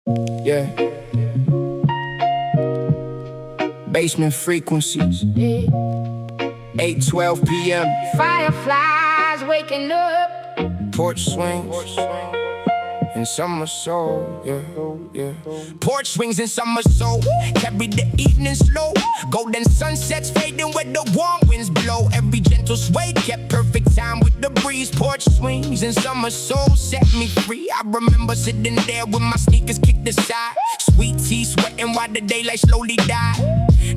Yeah. Basement frequencies. 8:12 p.m. Fireflies waking up. Porch swings in summer soul. Yeah. Porch swings in summer soul. Carry the evening slow. Golden sunsets fading where the warm winds blow. Every gentle sway kept perfect time with the breeze. Porch swings in summer soul set me free. I remember sitting there with my sneakers kicked aside. Sweet tea sweating while the daylight slowly died.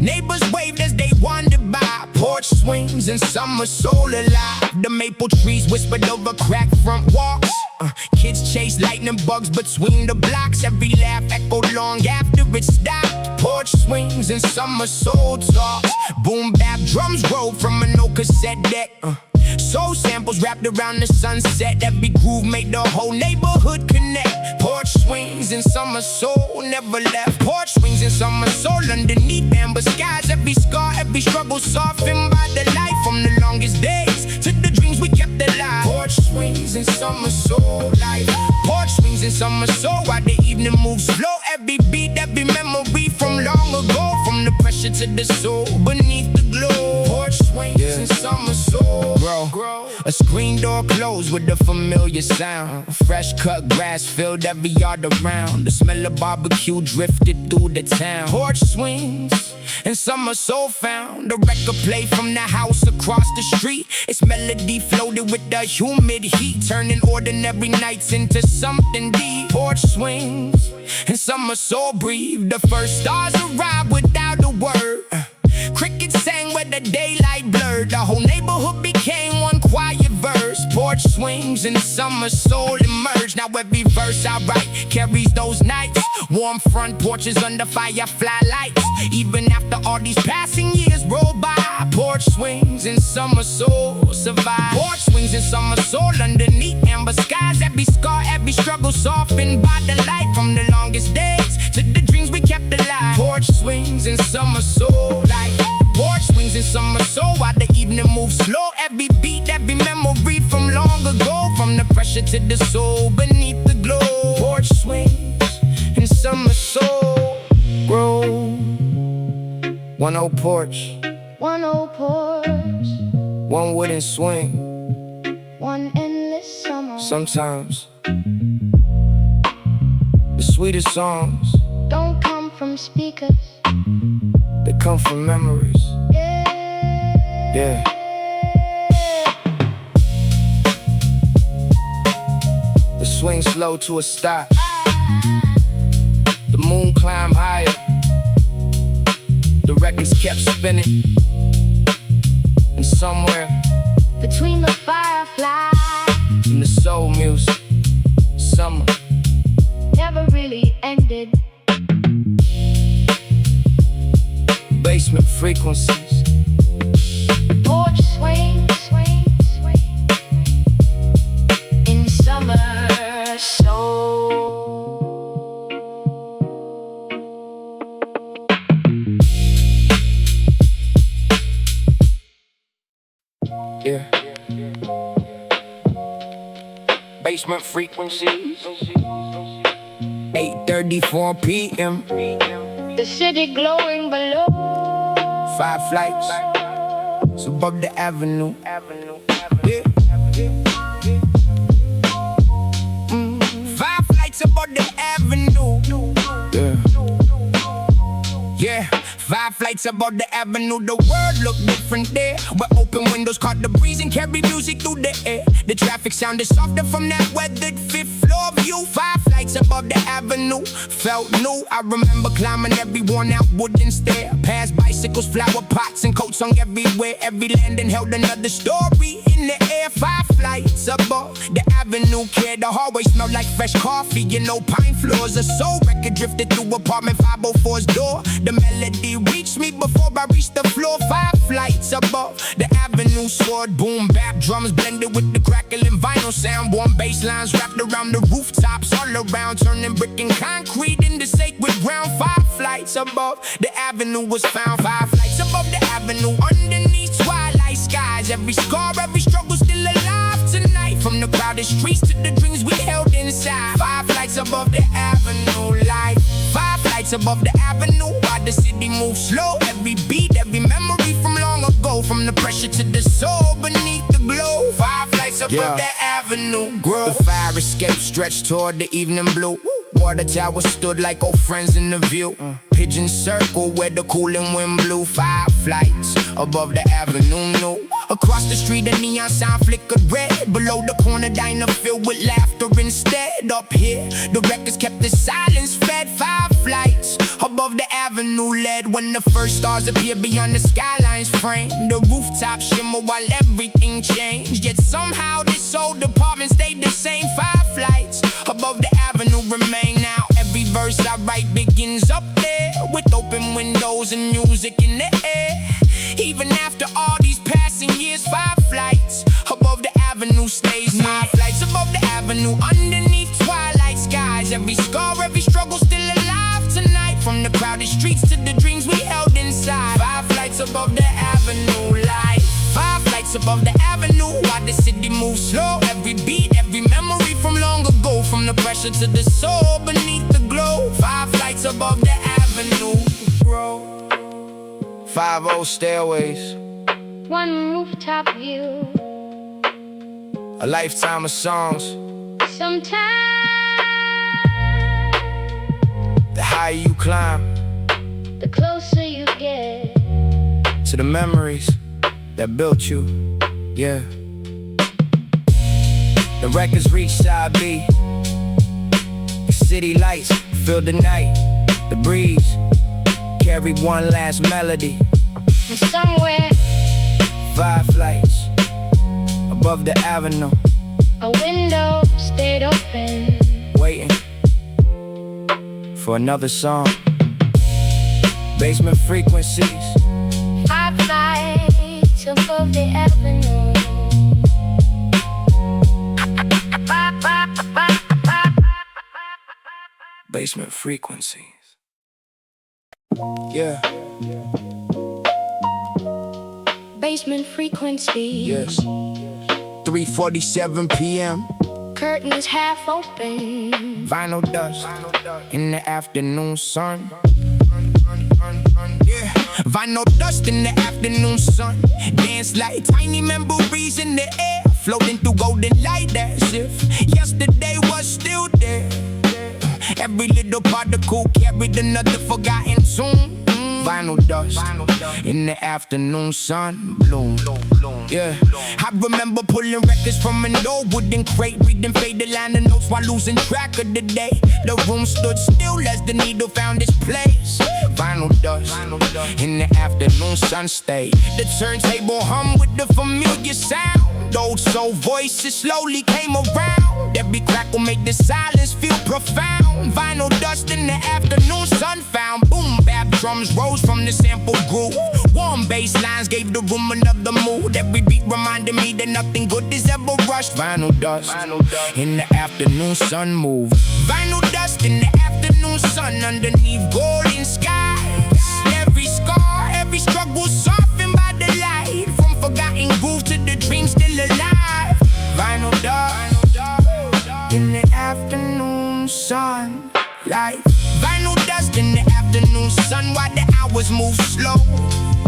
Neighbors waved as they wandered by. Porch swings in summer soul alive. The maple trees whispered over cracked front walks. Kids chase lightning bugs between the blocks. Every laugh echoed long after it stopped. Porch swings in summer soul talks. Boom Bap drums roll from an old cassette deck. Soul samples wrapped around the sunset. Every groove made the whole neighborhood connect. Porch swings in summer soul never left. Porch swings in summer soul underneath amber skies. Every scar, every struggle softened by the light. From the longest days to the dreams we kept alive. Porch swings in summer soul life. Porch swings in summer soul while the evening moves slow. Every beat, every memory from long ago. From the pressure to the soul beneath the glow. Porch swings in summer soul. Grow. A screen door closed with a familiar sound. Fresh cut grass filled every yard around. The smell of barbecue drifted through the town. Porch swings and summer soul found. The record play from the house across the street. Its melody floated with the humid heat, turning ordinary nights into something deep. Porch swings and summer soul breathe. The first stars arrived without a word. Crickets sang where the daylight blurred. The whole neighborhood became one quiet verse. Porch swings and summer soul emerged. Now every verse I write carries those nights. Warm front porches under firefly lights. Even after all these passing years roll by, porch swings and summer soul survive. Porch swings and summer soul underneath amber skies. Every scar, every struggle softened by the light. From the longest days to the dreams we kept alive. Porch swings and summer soul life. Porch swings in summer soul while the evening moves slow. Every beat, every memory from long ago. From the pressure to the soul beneath the glow. Porch swings in summer soul grow. One old porch, One old porch. one wooden swing. One endless summer. Sometimes the sweetest songs, Don't come from speakers. they come from memories. Yeah. The swing slow to a stop. The moon climbed higher. The records kept spinning. And somewhere Between the fireflies, in the soul music, summer never really ended. basement frequencies. Porch swing, swing, swing. In summer soul. Yeah. Basement frequencies. 8:34 p.m. The city glowing below. 5 flights. It's above the avenue. Yeah. 5 flights above the avenue. Yeah. 5 flights above the avenue, the world looked different there. Where open windows caught the breeze and carried music through the air. The traffic sounded softer from that weathered 5th floor view. 5 flights above the avenue, felt new. I remember climbing every worn out wooden stair. Past bicycles, flower pots, and coats hung everywhere. Every landing held another story in the air. 5 flights above the avenue, care. The hallway smelled like fresh coffee, you know, pine floors. A soul record drifted through apartment 504's door. The melody reached me before I reached the floor. 5 flights above the avenue soared. Boom Bap drums blended with the crackling vinyl sound. Warm bass lines wrapped around the rooftops all around, turning brick and concrete into sacred ground. 5 flights above the avenue was found. 5 flights above the avenue, underneath twilight skies. Every scar, every struggle still alive tonight. From the crowded streets to the dreams we held inside. 5 flights above the avenue light. flights above the avenue, while the city moves slow. Every beat, every memory from long ago, from the pressure to the soul beneath the glow. 5 flights above the avenue. Grow. The fire escape stretched toward the evening blue. Water tower stood like old friends in the view. Pigeon circle where the cooling wind blew. 5 flights above the avenue, new. Across the street a neon sign flickered red. Below the corner diner filled with laughter instead. Up here the records kept the silence fed. 5 flights above the avenue led. When the first stars appeared beyond the skyline's frame, the rooftop shimmer while everything changed. Yet somehow this old apartment stayed the same. 5 flights above the avenue remain. Now every verse I write begins up there, with open windows and music in the air. Even after all these passing years, 5 flights above the avenue stays near. 5 flights above the avenue, underneath twilight skies. Every scar, every struggle still alive tonight. From the crowded streets to the dreams we held inside. 5 flights above the avenue, life. 5 flights above the avenue, while the city moves slow. Every beat, every memory from long ago, from the pressure to the soul beneath the glow. 5 flights above the avenue, grow. 5 old stairways, 1 rooftop view. a lifetime of songs. Sometimes The higher you climb, the closer you get to the memories that built you, yeah. The records reach side B. The city lights fill the night. The breeze carry one last melody. and somewhere 5 flights above the avenue, a window stayed open. waiting for another song. Basement frequencies, 5 flights above the avenue. basement frequencies. Yeah, Basement frequency. yes. 3:47 p.m. Curtains half open. Vinyl dust in the afternoon sun. Yeah, vinyl dust in the afternoon sun. Dance like tiny memories in the air, floating through golden light as if yesterday was still there. Every little particle carried another forgotten tune. Vinyl dust in the afternoon sun bloom. Yeah, I remember pulling records from an old wooden crate, reading faded liner notes while losing track of the day. The room stood still as the needle found its place. Vinyl dust in the afternoon sun stayed. The turntable hum with the familiar sound. Old soul voices slowly came around. Every crackle made the silence feel profound. Vinyl dust in the afternoon sun found. Boom bap drums rose from the sample groove. Warm bass lines gave the room another mood. Every beat reminded me that nothing good is ever rushed. Vinyl dust in the afternoon sun move. Vinyl dust in the afternoon sun underneath golden skies. Every scar, every struggle softened by the light. From forgotten groove to the dream still alive. Vinyl dust in the afternoon sun light. Vinyl dust in the afternoon sun while the hours move slow.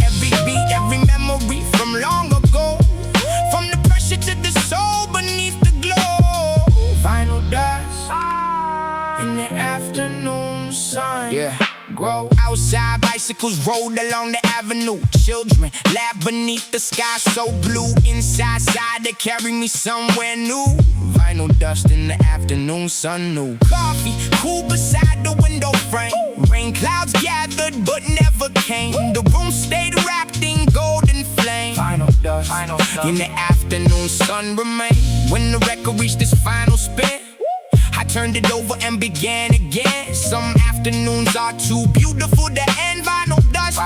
Every beat, every memory from long ago, from the pressure to the soul beneath the glow. Vinyl dust in the afternoon sun. Yeah. Grow outside, bicycles rolled along the avenue. Children laugh beneath the sky so blue. Inside, they carry me somewhere new. Vinyl dust in the afternoon sun new. Coffee cool beside the window frame. Rain clouds gathered but never came. The room stayed wrapped in golden flame. Vinyl dust in the afternoon sun remained. When the record reached its final spin, I turned it over and began again. Some afternoons are too beautiful to end. Vinyl dust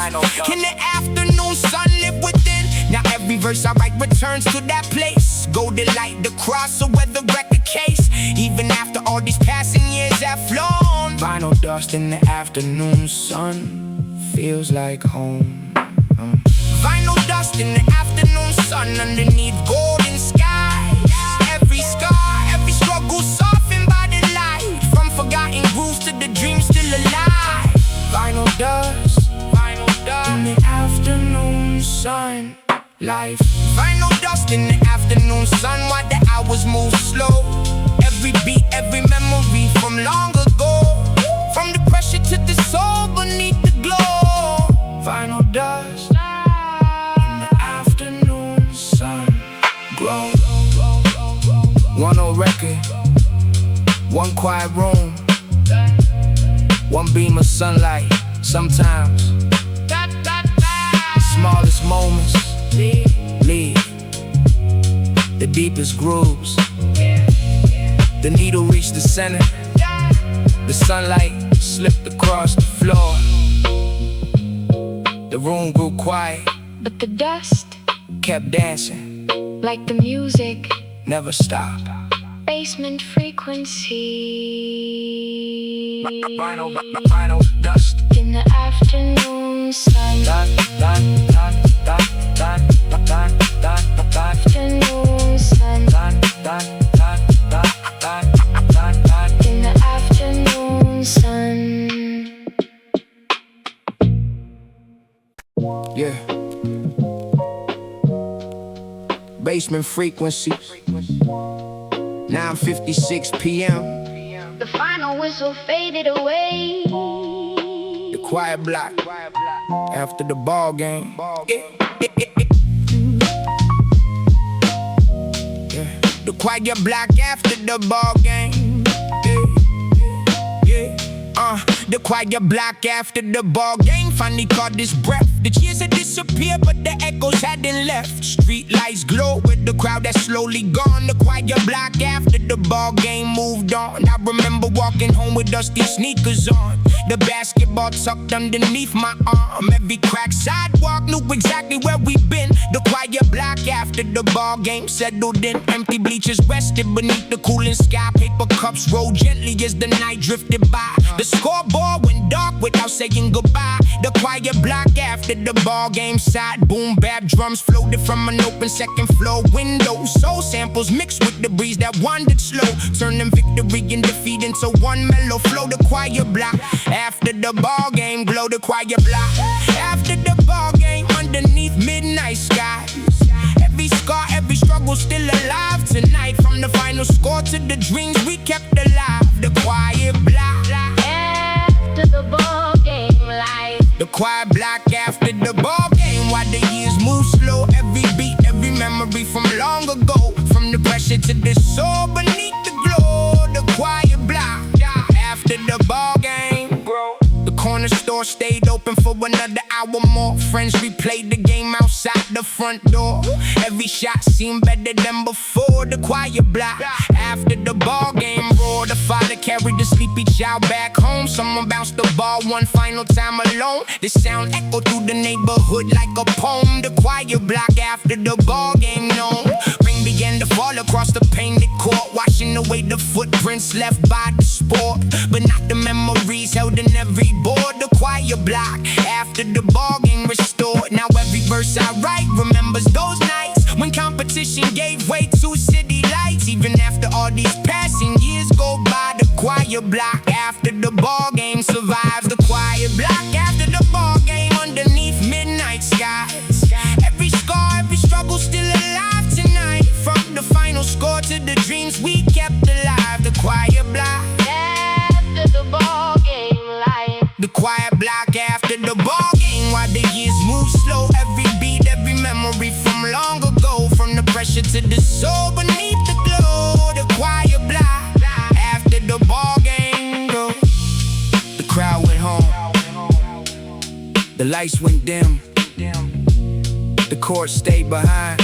in the afternoon sun live within. Now every verse I write returns to that place. Golden light, the cross, a weather record case. Even after all these passing years have flown, vinyl dust in the afternoon sun feels like home. Vinyl dust in the afternoon sun underneath golden skies. Every scar, every struggle softened by the light. From forgotten grooves to the dream still alive. Vinyl dust in the afternoon sun. Life. Vinyl dust in the afternoon sun while the hours move slow. Every beat, every memory from long ago. From the pressure to the soul beneath the glow. Vinyl dust in the afternoon sun. Glow. One old record, one quiet room, one beam of sunlight. Sometimes the smallest moments leave the deepest grooves. The needle reached the center. The sunlight slipped across the floor. The room grew quiet, But the dust, kept dancing, like the music, never stopped. basement frequency. Vinyl dust. In the afternoon sun. Afternoon sun. In the afternoon sun. Yeah. Basement frequency. 9:56 p.m. The final whistle faded away. The quiet block after the ball game. Yeah. The quiet block after the ball game. The quiet block after the ball game finally caught his breath. The cheers had disappeared, but the echoes hadn't left. Street lights glow with the crowd that's slowly gone. The quiet block after the ball game moved on. I remember walking home with dusty sneakers on. The basketball tucked underneath my arm. Every cracked sidewalk knew exactly where we'd been. The quiet block after the ball game settled in. Empty bleachers rested beneath the cooling sky. Paper cups rolled gently as the night drifted by. The scoreboard went dark without saying goodbye. The quiet block after the ball game side. Boom Bap drums floated from an open second floor window. Soul samples mixed with the breeze that wandered slow, turning victory and defeat into one mellow flow. The quiet block after the ball game glow. The quiet block after the ball game underneath midnight skies. Every scar, every struggle still alive tonight. From the final score to the dreams we kept alive. The quiet block After the ball game light. The quiet block after the ball game. While the years move slow, every beat, every memory from long ago. From the pressure to the soul beneath the glow. The quiet block after the ball game. The corner store stayed open for another hour more. Friends replayed the game outside the front door. Every shot seemed better than before. The quiet block after the ball game roared. The father carried the sleepy child back home. Someone bounced the ball one final time alone. The sound echoed through the neighborhood like a poem. The quiet block after the ball game known. Rain began to fall across the painted court, washing away the footprints left by the sport, but not the memories held in every board. The quiet block after the ball game restored. Now every verse I write remembers those nights when competition gave way to city lights. Even after all these passing years go by, the quiet block after the ball game survives. The quiet block after the ball game underneath midnight skies. Every scar, every struggle still alive tonight. From the final score to the dreams we kept alive. The quiet block After the ball game light. The quiet block after the ball game. While the years move slow, every beat, every memory from long ago. From the pressure to the soul beneath the glow. The quiet block after the ball game go. The crowd went home. The lights went dim. The chords stayed behind.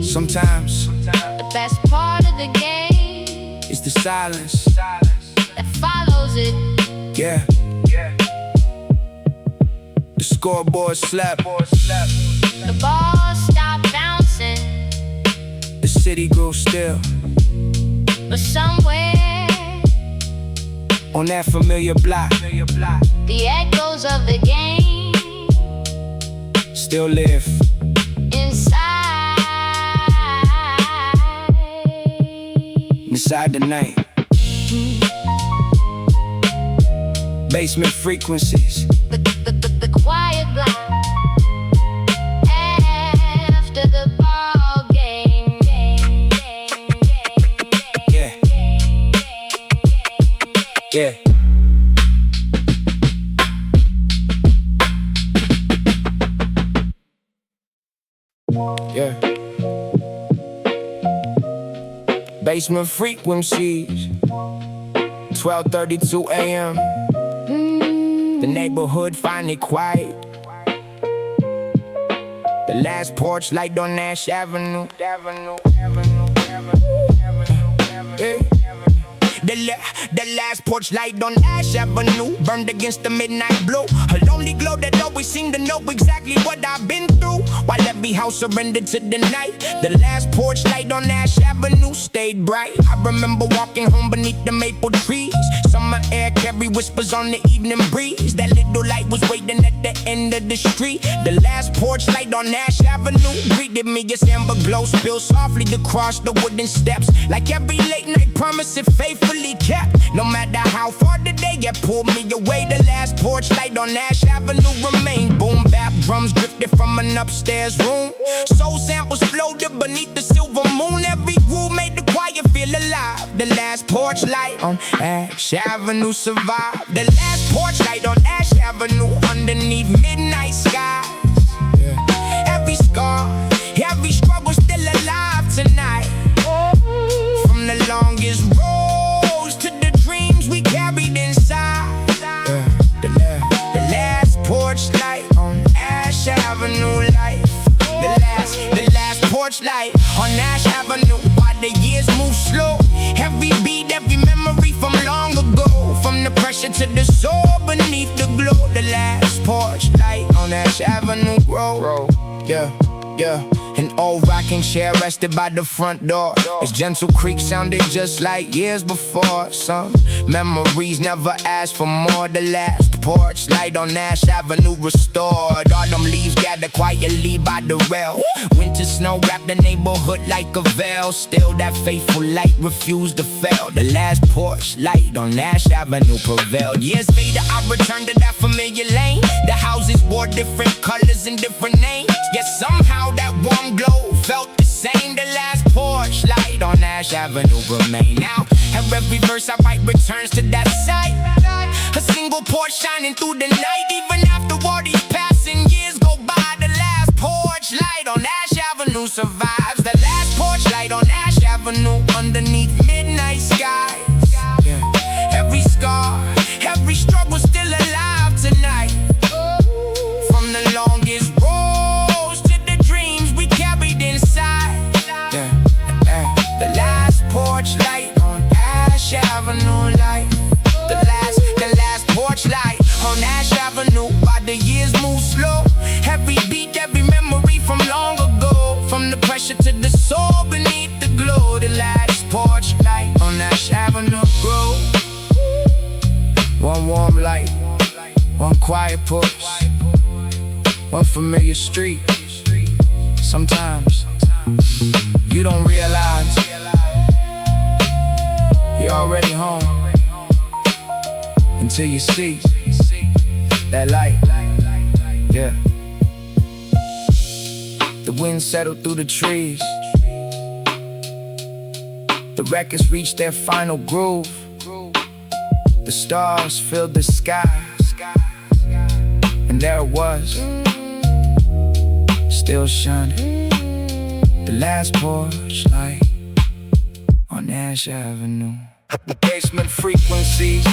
Sometimes The best part of the game it's the silence. that follows it. Yeah. The scoreboard slept. The ball stopped bouncing, The city grew still. but somewhere On that familiar block, the echoes of the game still live. inside Inside the night. Basement frequencies. The quiet block after the ball game. Yeah. Yeah. Yeah. Basement frequencies. 12:32 a.m. The neighborhood finally quiet. The last porch light on Nash Avenue. Yeah. The last porch light on Ash Avenue burned against the midnight blue. A lonely glow that always seemed to know exactly what I've been through. While every house surrendered to the night, the last porch light on Ash Avenue stayed bright. I remember walking home beneath the maple trees. Summer air carried whispers on the evening breeze. That little light was waiting at the end of the street. The last porch light on Ash Avenue greeted me as amber glow spilled softly across the wooden steps. Like every late night promise, it faithfully kept. No matter how far the day had pulled me away, the last porch light on Ash Avenue remained. Boom bap drums drifted from an upstairs room. Soul samples floated beneath the silver moon. Every groove made the quiet feel alive. The last porch light on Ash Avenue survived. The last porch light on Ash Avenue underneath midnight skies. Every scar, every struggle still alive tonight. From the longest roads to the dreams we carried inside. The last porch light on Ash Avenue life. The last porch light on Ash Avenue. While the years move slow, every beat, every memory from long ago. From the pressure to the soul beneath the glow. The last porch light on Ash Avenue grow. Yeah, yeah. An old rocking chair rested by the front door. Its gentle creak sounded just like years before. Some memories never asked for more. The last porch light on Ash Avenue restored. Autumn leaves gather quietly by the rail. Winter snow wrapped the neighborhood like a veil. Still that faithful light refused to fail. The last porch light on Ash Avenue prevailed. Years later I returned to that familiar lane. The houses wore different colors and different names, yet somehow that warm glow felt the same. The last porch light on Ash Avenue remain. Now, and every verse I write returns to that sight. A single porch shining through the night. Even after all these passing years go by, the last porch light on Ash Avenue survives. The last porch light on Ash Avenue underneath midnight skies. Every scar, every struggle still alive tonight. From the longest roads to the dreams we carried inside. The last porch light on Ash Avenue light. The last porch light on Ash Avenue. While the years move slow, every beat, every memory from long ago. From the pressure to the soul beneath the glow. The last porch light on Ash Avenue grow. One warm light, one quiet porch, one familiar street. Sometimes you don't realize you're already home until you see that light. Yeah. The wind settled through the trees. The records reached their final groove. The stars filled the sky, and there it was, still shining. The last porch light on Ash Avenue. The basement frequencies.